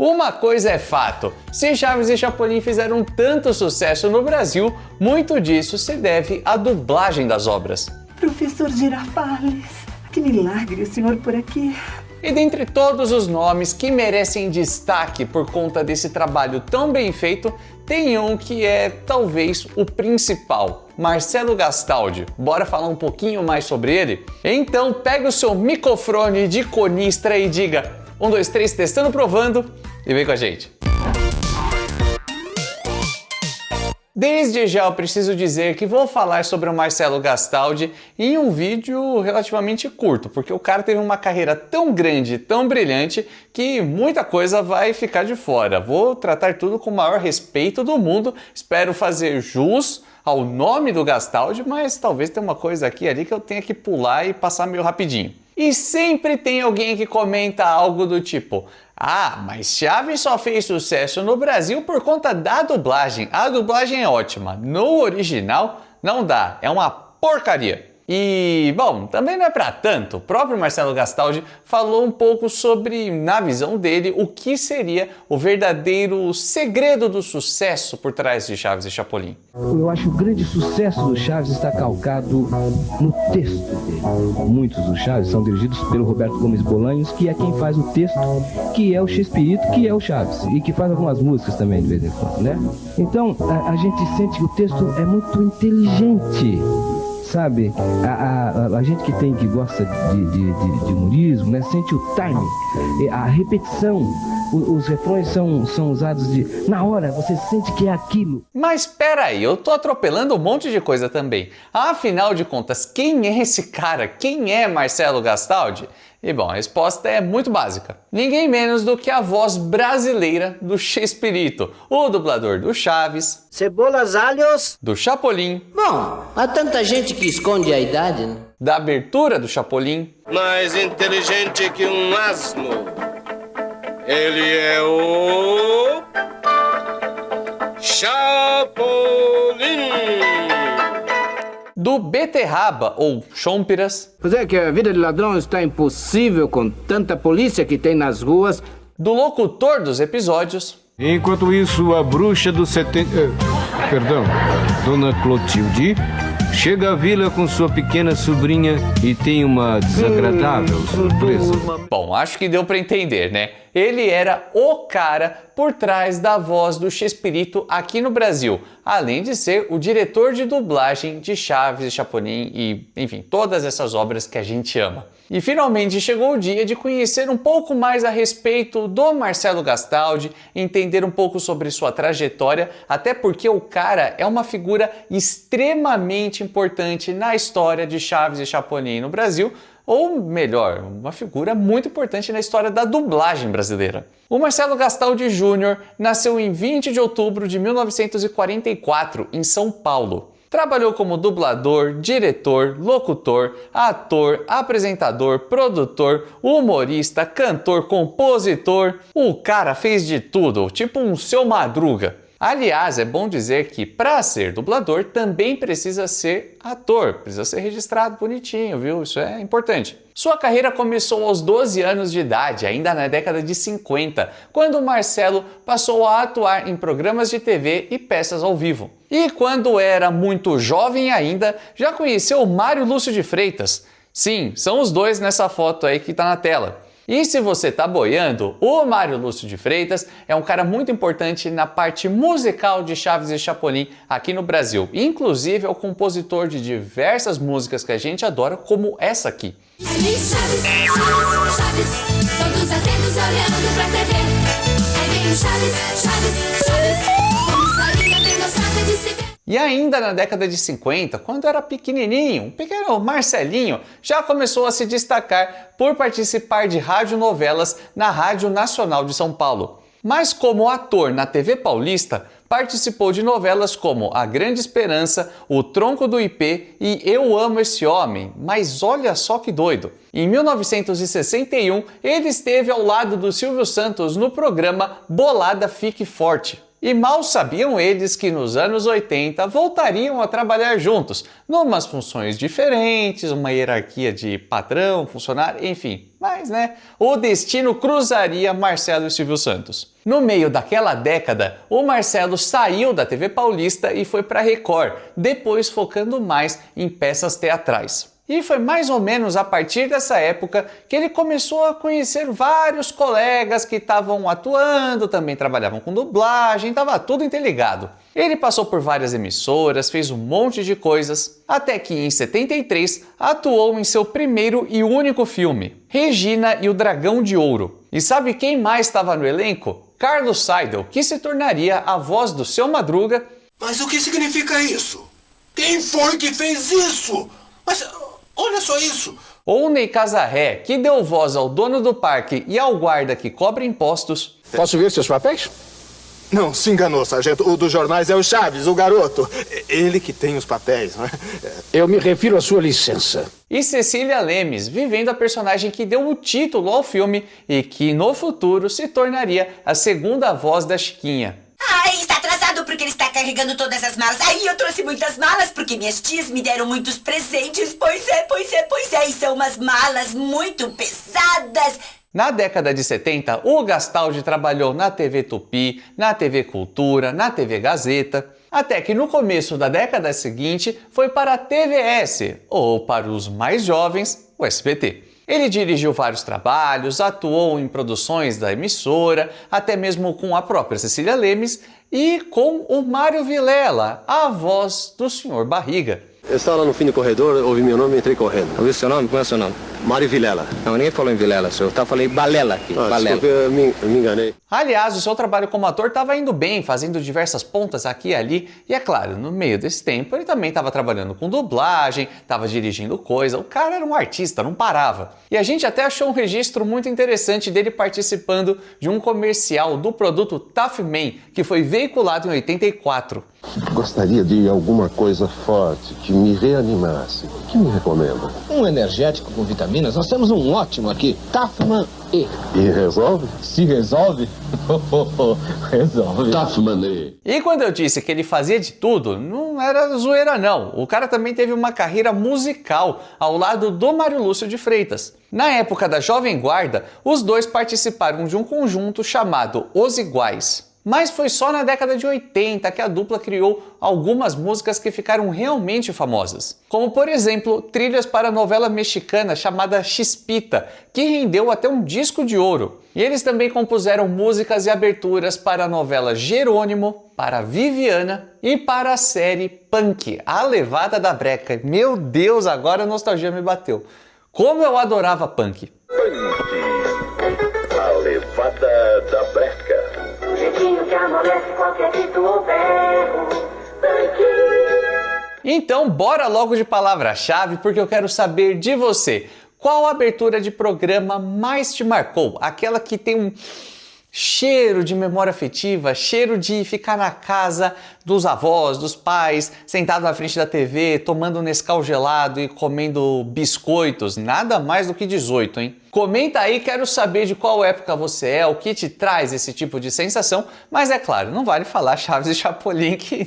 Uma coisa é fato, se Chaves e Chapolin fizeram tanto sucesso no Brasil, muito disso se deve à dublagem das obras. Professor Girafales, que milagre o senhor por aqui. E dentre todos os nomes que merecem destaque por conta desse trabalho tão bem feito, tem um que é talvez o principal, Marcelo Gastaldi. Bora falar um pouquinho mais sobre ele? Então pega o seu microfone de conistra e diga 1, 2, 3, testando, provando e vem com a gente. Desde já eu preciso dizer que vou falar sobre o Marcelo Gastaldi em um vídeo relativamente curto, porque o cara teve uma carreira tão grande, tão brilhante, que muita coisa vai ficar de fora. Vou tratar tudo com o maior respeito do mundo, espero fazer jus ao nome do Gastaldi, mas talvez tenha uma coisa aqui e ali que eu tenha que pular e passar meio rapidinho. E sempre tem alguém que comenta algo do tipo: ah, mas Chaves só fez sucesso no Brasil por conta da dublagem. A dublagem é ótima, no original não dá, é uma porcaria. E, bom, também não é pra tanto. O próprio Marcelo Gastaldi falou um pouco sobre, na visão dele, o que seria o verdadeiro segredo do sucesso por trás de Chaves e Chapolin. Eu acho que o grande sucesso do Chaves está calcado no texto dele. Muitos dos Chaves são dirigidos pelo Roberto Gomes Bolanhos, que é quem faz o texto, que é o Chespirito, que é o Chaves, e que faz algumas músicas também de vez em quando, né? Então, a gente sente que o texto é muito inteligente. Sabe, a gente que gosta de humorismo, né, sente o timing, a repetição, os refrões são usados na hora, você sente que é aquilo. Mas espera aí, eu tô atropelando um monte de coisa também. Afinal de contas, quem é esse cara? Quem é Marcelo Gastaldi? E bom, a resposta é muito básica. Ninguém menos do que a voz brasileira do Chespirito, o dublador do Chaves, Cebolas, alhos, do Chapolin. Bom, há tanta gente que esconde a idade, né? Da abertura do Chapolin. Mais inteligente que um asno. Ele é o Chapolin. Do Beterraba, ou Chompiras. Pois é que a vida de ladrão está impossível com tanta polícia que tem nas ruas. Do locutor dos episódios. Enquanto isso, a bruxa do Dona Clotilde, chega à vila com sua pequena sobrinha e tem uma desagradável surpresa. Bom, acho que deu pra entender, né? Ele era o cara por trás da voz do Chespirito aqui no Brasil, além de ser o diretor de dublagem de Chaves e Chapolin e, enfim, todas essas obras que a gente ama. E finalmente chegou o dia de conhecer um pouco mais a respeito do Marcelo Gastaldi, entender um pouco sobre sua trajetória, até porque o cara é uma figura extremamente importante na história de Chaves e Chapolin no Brasil, ou melhor, uma figura muito importante na história da dublagem brasileira. O Marcelo Gastaldi Jr. nasceu em 20 de outubro de 1944, em São Paulo. Trabalhou como dublador, diretor, locutor, ator, apresentador, produtor, humorista, cantor, compositor. O cara fez de tudo, tipo um Seu Madruga. Aliás, é bom dizer que para ser dublador também precisa ser ator, precisa ser registrado bonitinho, viu? Isso é importante. Sua carreira começou aos 12 anos de idade, ainda na década de 50, quando Marcelo passou a atuar em programas de TV e peças ao vivo. E quando era muito jovem ainda, já conheceu Mário Lúcio de Freitas. Sim, são os dois nessa foto aí que tá na tela. E se você tá boiando, o Mário Lúcio de Freitas é um cara muito importante na parte musical de Chaves e Chapolin aqui no Brasil. Inclusive é o compositor de diversas músicas que a gente adora, como essa aqui. Chaves, Chaves, Chaves, todos atentos olhando pra TV. Aí vem o Chaves, Chaves, Chaves, uma historinha bem gostosa de se ver. E ainda na década de 50, quando era pequenininho, o pequeno Marcelinho já começou a se destacar por participar de radionovelas na Rádio Nacional de São Paulo. Mas como ator na TV Paulista, participou de novelas como A Grande Esperança, O Tronco do Ipê e Eu Amo Esse Homem, mas olha só que doido. Em 1961, ele esteve ao lado do Silvio Santos no programa Bolada Fique Forte. E mal sabiam eles que nos anos 80 voltariam a trabalhar juntos, numas funções diferentes, uma hierarquia de patrão, funcionário, enfim. Mas, né, o destino cruzaria Marcelo e Silvio Santos. No meio daquela década, o Marcelo saiu da TV Paulista e foi para Record, depois focando mais em peças teatrais. E foi mais ou menos a partir dessa época que ele começou a conhecer vários colegas que estavam atuando, também trabalhavam com dublagem, estava tudo interligado. Ele passou por várias emissoras, fez um monte de coisas, até que em 73 atuou em seu primeiro e único filme, Regina e o Dragão de Ouro. E sabe quem mais estava no elenco? Carlos Seidel, que se tornaria a voz do Seu Madruga. Mas o que significa isso? Quem foi que fez isso? Mas olha só isso! Ou Ney Casarré, que deu voz ao dono do parque e ao guarda que cobra impostos. Posso ver seus papéis? Não, se enganou, sargento. O dos jornais é o Chaves, o garoto. Ele que tem os papéis, não é? Eu me refiro à sua licença. E Cecília Lemes, vivendo a personagem que deu o título ao filme e que no futuro se tornaria a segunda voz da Chiquinha. Ai, está atrasado porque ele está carregando todas as malas. Aí eu trouxe muitas malas porque minhas tias me deram muitos presentes. Pois é, e são umas malas muito pesadas. Na década de 70, o Gastaldi trabalhou na TV Tupi, na TV Cultura, na TV Gazeta, até que no começo da década seguinte foi para a TVS, ou para os mais jovens, o SBT. Ele dirigiu vários trabalhos, atuou em produções da emissora, até mesmo com a própria Cecília Lemes e com o Mário Vilela, a voz do Sr. Barriga. Eu estava lá no fim do corredor, ouvi meu nome e entrei correndo. Ouviu seu nome? Qual é o seu nome? Mário Vilela. Não, ninguém falou em Vilela, senhor. Eu falei Balela aqui. Balela. Desculpe, eu me enganei. Aliás, o seu trabalho como ator estava indo bem, fazendo diversas pontas aqui e ali. E é claro, no meio desse tempo ele também estava trabalhando com dublagem, estava dirigindo coisa. O cara era um artista, não parava. E a gente até achou um registro muito interessante dele participando de um comercial do produto Tough Man, que foi veiculado em 84. Gostaria de alguma coisa forte que me reanimasse. O que me recomenda? Um energético com vitaminas. Nós temos um ótimo aqui, Tafman E. E resolve? Se resolve? Resolve. Tafman E. E quando eu disse que ele fazia de tudo, não era zoeira não. O cara também teve uma carreira musical ao lado do Mário Lúcio de Freitas. Na época da Jovem Guarda, os dois participaram de um conjunto chamado Os Iguais. Mas foi só na década de 80 que a dupla criou algumas músicas que ficaram realmente famosas. Como, por exemplo, trilhas para a novela mexicana chamada Chispita, que rendeu até um disco de ouro. E eles também compuseram músicas e aberturas para a novela Jerônimo, para Viviana e para a série Punk, A Levada da Breca. Meu Deus, agora a nostalgia me bateu. Como eu adorava Punk. A Levada da Breca. Que amolece qualquer grito ou berro. Então, bora logo de palavra-chave, porque eu quero saber de você. Qual abertura de programa mais te marcou? Aquela que tem um cheiro de memória afetiva, cheiro de ficar na casa dos avós, dos pais, sentado na frente da TV, tomando um Nescau gelado e comendo biscoitos. Nada mais do que 18, hein? Comenta aí, quero saber de qual época você é, o que te traz esse tipo de sensação, mas é claro, não vale falar Chaves e Chapolin que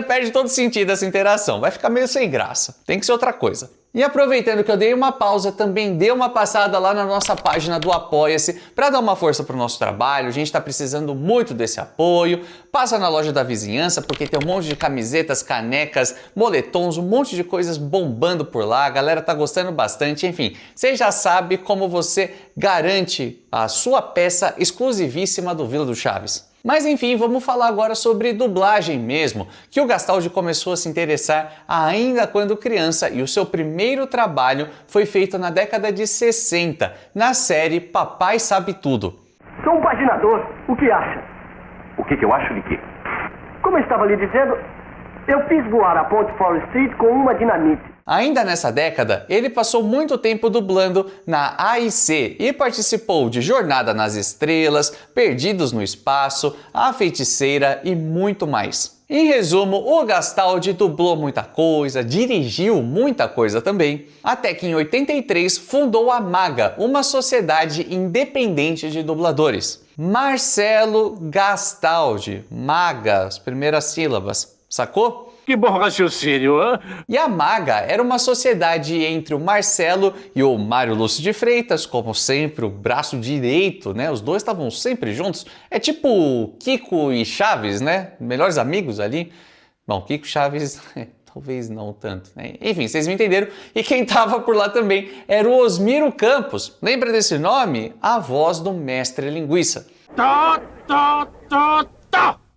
perde todo sentido essa interação, vai ficar meio sem graça, tem que ser outra coisa. E aproveitando que eu dei uma pausa, também dê uma passada lá na nossa página do Apoia-se para dar uma força para o nosso trabalho, a gente está precisando muito desse apoio. Passa na loja da vizinhança porque tem um monte de camisetas, canecas, moletons, um monte de coisas bombando por lá, a galera tá gostando bastante, enfim, você já sabe como você garante a sua peça exclusivíssima do Vila do Chaves. Mas enfim, vamos falar agora sobre dublagem mesmo, que o Gastaldi começou a se interessar ainda quando criança e o seu primeiro trabalho foi feito na década de 60, na série Papai Sabe Tudo. Sou um paginador, o que acha? O que eu acho de quê? Como eu estava lhe dizendo, eu fiz voar a ponte Forest Street com uma dinamite. Ainda nessa década, ele passou muito tempo dublando na AIC e participou de Jornada nas Estrelas, Perdidos no Espaço, A Feiticeira e muito mais. Em resumo, o Gastaldi dublou muita coisa, dirigiu muita coisa também, até que em 83 fundou a MAGA, uma sociedade independente de dubladores. Marcelo Gastaldi, Maga, as primeiras sílabas, sacou? Que bom raciocínio, hein? E a Maga era uma sociedade entre o Marcelo e o Mário Lúcio de Freitas, como sempre, o braço direito, né? Os dois estavam sempre juntos. É tipo Kiko e Chaves, né? Melhores amigos ali. Bom, Kiko e Chaves... Talvez não tanto, né? Enfim, vocês me entenderam. E quem estava por lá também era o Osmiro Campos. Lembra desse nome? A voz do Mestre Linguiça.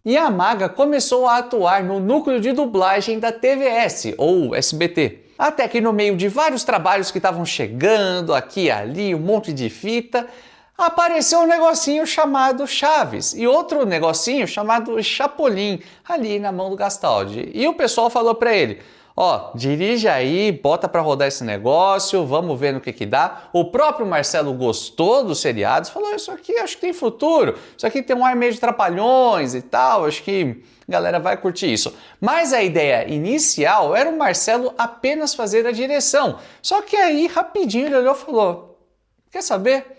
E a Maga começou a atuar no núcleo de dublagem da TVS, ou SBT. Até que no meio de vários trabalhos que estavam chegando, aqui e ali, um monte de fita, apareceu um negocinho chamado Chaves e outro negocinho chamado Chapolin ali na mão do Gastaldi. E o pessoal falou pra ele, ó, dirige aí, bota pra rodar esse negócio, vamos ver no que dá. O próprio Marcelo gostou dos seriados, falou, isso aqui acho que tem futuro, isso aqui tem um ar meio de Trapalhões e tal, acho que a galera vai curtir isso. Mas a ideia inicial era o Marcelo apenas fazer a direção. Só que aí, rapidinho, ele olhou e falou, quer saber?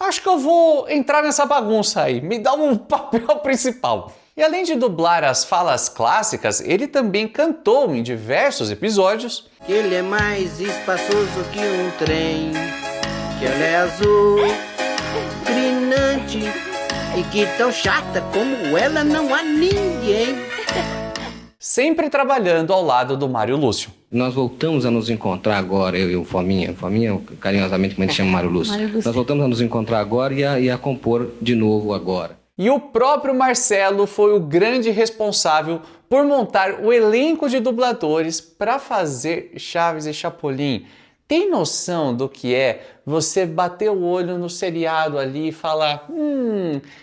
Acho que eu vou entrar nessa bagunça aí, me dá um papel principal. E além de dublar as falas clássicas, ele também cantou em diversos episódios. Que ele é mais espaçoso que um trem, que ela é azul, brilhante, e que tão chata como ela não há ninguém. Sempre trabalhando ao lado do Mário Lúcio. Nós voltamos a nos encontrar agora, eu e o Fominha, carinhosamente como a gente chama Mário Lúcio. Nós voltamos a nos encontrar agora e a compor de novo agora. E o próprio Marcelo foi o grande responsável por montar o elenco de dubladores para fazer Chaves e Chapolin. Tem noção do que é você bater o olho no seriado ali e falar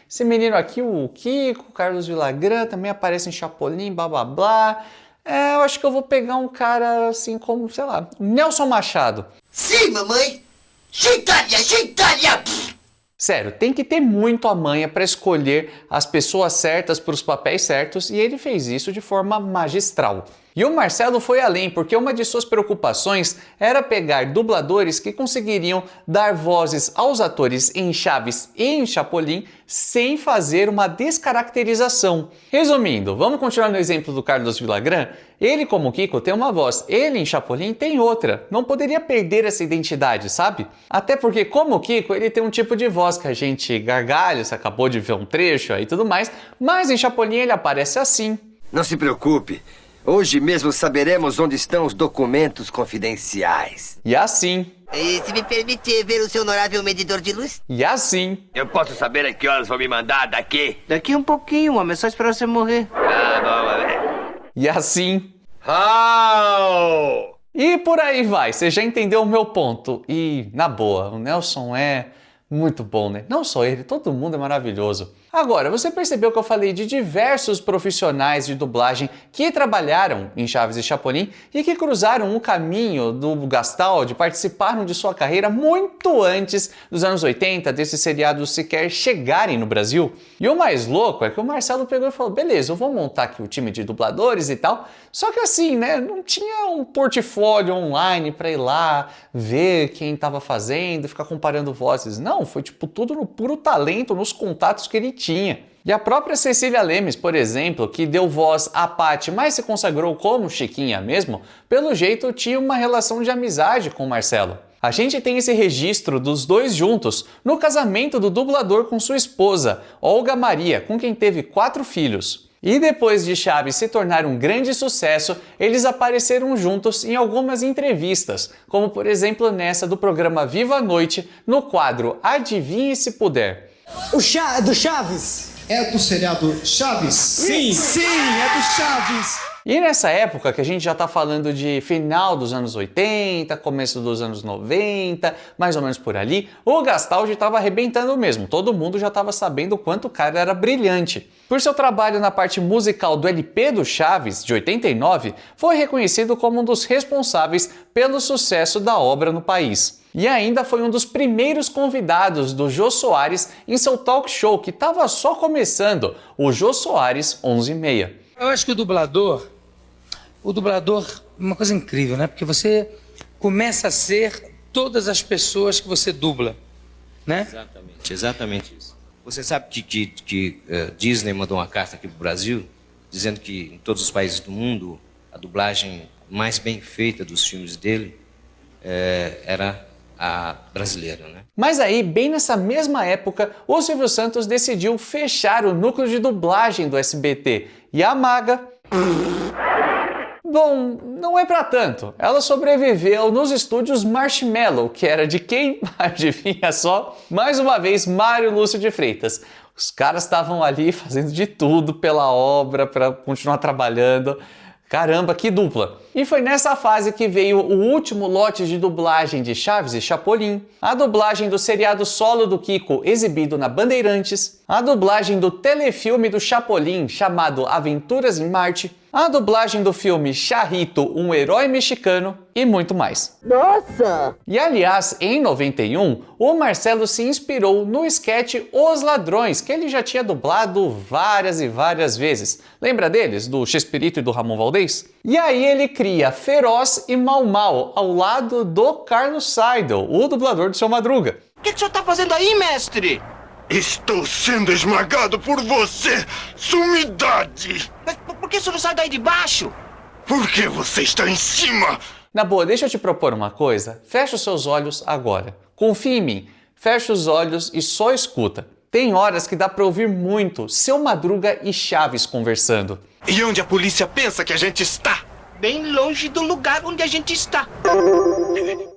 esse menino aqui, o Kiko, o Carlos Villagrán, também aparece em Chapolin, blá blá blá. Eu acho que eu vou pegar um cara assim como, sei lá, Nelson Machado. Sim, mamãe! Gentalha, gentalha! Sério, tem que ter muito a manha para escolher as pessoas certas para os papéis certos e ele fez isso de forma magistral. E o Marcelo foi além, porque uma de suas preocupações era pegar dubladores que conseguiriam dar vozes aos atores em Chaves e em Chapolin sem fazer uma descaracterização. Resumindo, vamos continuar no exemplo do Carlos Villagrán? Ele, como Kiko, tem uma voz, ele em Chapolin tem outra. Não poderia perder essa identidade, sabe? Até porque, como Kiko, ele tem um tipo de voz que a gente gargalha, você acabou de ver um trecho aí e tudo mais, mas em Chapolin ele aparece assim. Não se preocupe. Hoje mesmo saberemos onde estão os documentos confidenciais. E assim. E se me permitir ver o seu honorável medidor de luz? E assim. Eu posso saber a que horas vão me mandar daqui? Daqui um pouquinho, homem. É só esperar você morrer. E assim. How? E por aí vai. Você já entendeu o meu ponto. E, na boa, o Nelson é muito bom, né? Não só ele, todo mundo é maravilhoso. Agora, você percebeu que eu falei de diversos profissionais de dublagem que trabalharam em Chaves e Chapolin e que cruzaram o caminho do Gastaldi, participaram de sua carreira muito antes dos anos 80, desses seriados sequer chegarem no Brasil? E o mais louco é que o Marcelo pegou e falou, beleza, eu vou montar aqui o time de dubladores e tal, só que assim, né, não tinha um portfólio online pra ir lá, ver quem tava fazendo, ficar comparando vozes. Não, foi tipo tudo no puro talento, nos contatos que ele tinha. E a própria Cecília Lemes, por exemplo, que deu voz a Patty, mas se consagrou como Chiquinha mesmo, pelo jeito tinha uma relação de amizade com o Marcelo. A gente tem esse registro dos dois juntos no casamento do dublador com sua esposa, Olga Maria, com quem teve 4 filhos. E depois de Chaves se tornar um grande sucesso, eles apareceram juntos em algumas entrevistas, como por exemplo nessa do programa Viva a Noite, no quadro Adivinhe se Puder. É do Chaves? É do seriado Chaves? Sim, é do Chaves! E nessa época que a gente já tá falando de final dos anos 80, começo dos anos 90, mais ou menos por ali, o Gastaldi estava arrebentando mesmo, todo mundo já estava sabendo o quanto o cara era brilhante. Por seu trabalho na parte musical do LP do Chaves, de 89, foi reconhecido como um dos responsáveis pelo sucesso da obra no país. E ainda foi um dos primeiros convidados do Jô Soares em seu talk show que estava só começando, o Jô Soares 11:30. Eu acho que o dublador, é uma coisa incrível, né? Porque você começa a ser todas as pessoas que você dubla, né? Exatamente isso. Você sabe que Disney mandou uma carta aqui pro Brasil, dizendo que em todos os países do mundo, a dublagem mais bem feita dos filmes dele era a brasileira, né? Mas aí, bem nessa mesma época, o Silvio Santos decidiu fechar o núcleo de dublagem do SBT. E a maga... Bom, não é pra tanto. Ela sobreviveu nos estúdios Marshmallow, que era de quem? Adivinha só? Mais uma vez, Mário Lúcio de Freitas. Os caras estavam ali fazendo de tudo pela obra, para continuar trabalhando. Caramba, que dupla! E foi nessa fase que veio o último lote de dublagem de Chaves e Chapolin, a dublagem do seriado solo do Kiko exibido na Bandeirantes, a dublagem do telefilme do Chapolin chamado Aventuras em Marte, a dublagem do filme Charrito, um herói mexicano e muito mais. Nossa! E aliás, em 91, o Marcelo se inspirou no esquete Os Ladrões, que ele já tinha dublado várias e várias vezes. Lembra deles? Do Chespirito e do Ramon Valdez? E aí ele cria Feroz e Mau Mau ao lado do Carlos Seidel, o dublador do Seu Madruga. O que o senhor tá fazendo aí, mestre? Estou sendo esmagado por você, sumidade! Mas por que o senhor não sai daí de baixo? Porque você está em cima! Na boa, deixa eu te propor uma coisa. Fecha os seus olhos agora. Confia em mim. Fecha os olhos e só escuta. Tem horas que dá pra ouvir muito Seu Madruga e Chaves conversando. E onde a polícia pensa que a gente está? Bem longe do lugar onde a gente está.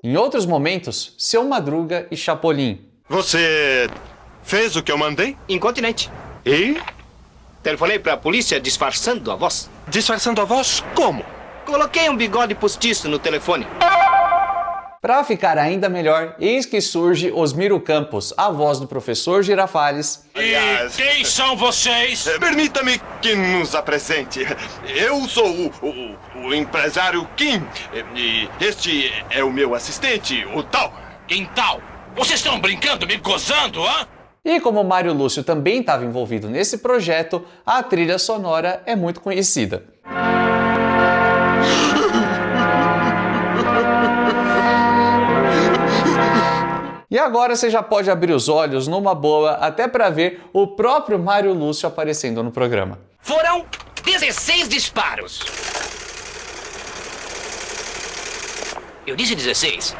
Em outros momentos, Seu Madruga e Chapolin. Você fez o que eu mandei? Incontinente. E? Telefonei pra polícia disfarçando a voz. Disfarçando a voz? Como? Coloquei um bigode postiço no telefone. Para ficar ainda melhor, eis que surge Osmiro Campos, a voz do professor Girafales. Aliás, quem são vocês? Permita-me que nos apresente. Eu sou o empresário Kim. E este é o meu assistente, o Tal. Quem Tal? Vocês estão brincando, me gozando, hã? E como Mário Lúcio também estava envolvido nesse projeto, a trilha sonora é muito conhecida. E agora você já pode abrir os olhos numa boa até para ver o próprio Mário Lúcio aparecendo no programa. Foram 16 disparos. Eu disse 16.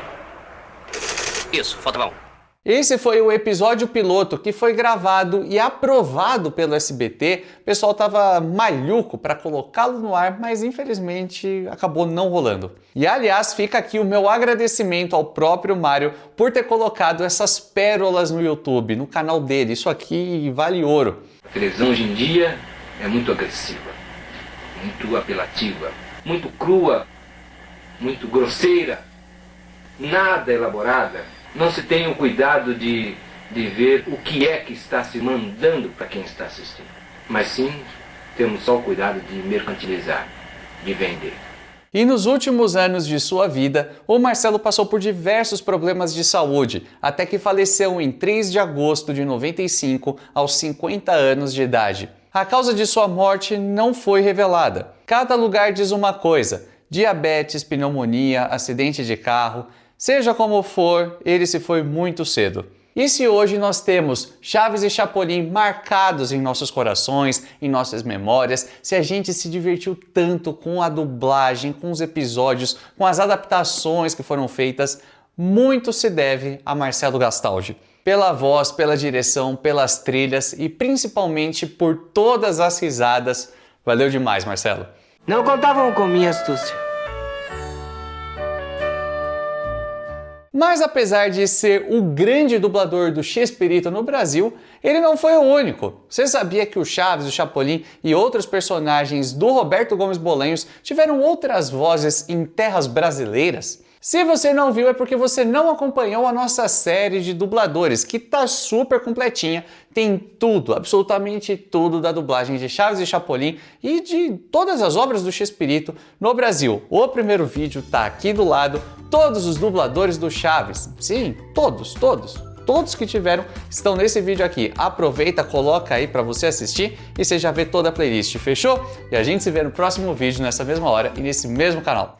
Isso, faltava um. Esse foi o episódio piloto que foi gravado e aprovado pelo SBT. O pessoal tava maluco para colocá-lo no ar, mas infelizmente acabou não rolando. E aliás, fica aqui o meu agradecimento ao próprio Mário por ter colocado essas pérolas no YouTube, no canal dele. Isso aqui vale ouro. A televisão hoje em dia é muito agressiva, muito apelativa, muito crua, muito grosseira, nada elaborada. Não se tem o cuidado de ver o que é que está se mandando para quem está assistindo. Mas sim, temos só o cuidado de mercantilizar, de vender. E nos últimos anos de sua vida, o Marcelo passou por diversos problemas de saúde, até que faleceu em 3 de agosto de 95, aos 50 anos de idade. A causa de sua morte não foi revelada. Cada lugar diz uma coisa: diabetes, pneumonia, acidente de carro. Seja como for, ele se foi muito cedo. E se hoje nós temos Chaves e Chapolin marcados em nossos corações, em nossas memórias, se a gente se divertiu tanto com a dublagem, com os episódios, com as adaptações que foram feitas, muito se deve a Marcelo Gastaldi. Pela voz, pela direção, pelas trilhas e principalmente por todas as risadas. Valeu demais, Marcelo. Não contavam com minha astúcia. Mas apesar de ser o grande dublador do Chespirito no Brasil, ele não foi o único. Você sabia que o Chaves, o Chapolin e outros personagens do Roberto Gomes Bolanhos tiveram outras vozes em terras brasileiras? Se você não viu é porque você não acompanhou a nossa série de dubladores, que tá super completinha, tem tudo, absolutamente tudo da dublagem de Chaves e Chapolin e de todas as obras do Chespirito no Brasil. O primeiro vídeo tá aqui do lado, todos os dubladores do Chaves, sim, todos que tiveram estão nesse vídeo aqui. Aproveita, coloca aí pra você assistir e você já vê toda a playlist, fechou? E a gente se vê no próximo vídeo, nessa mesma hora e nesse mesmo canal.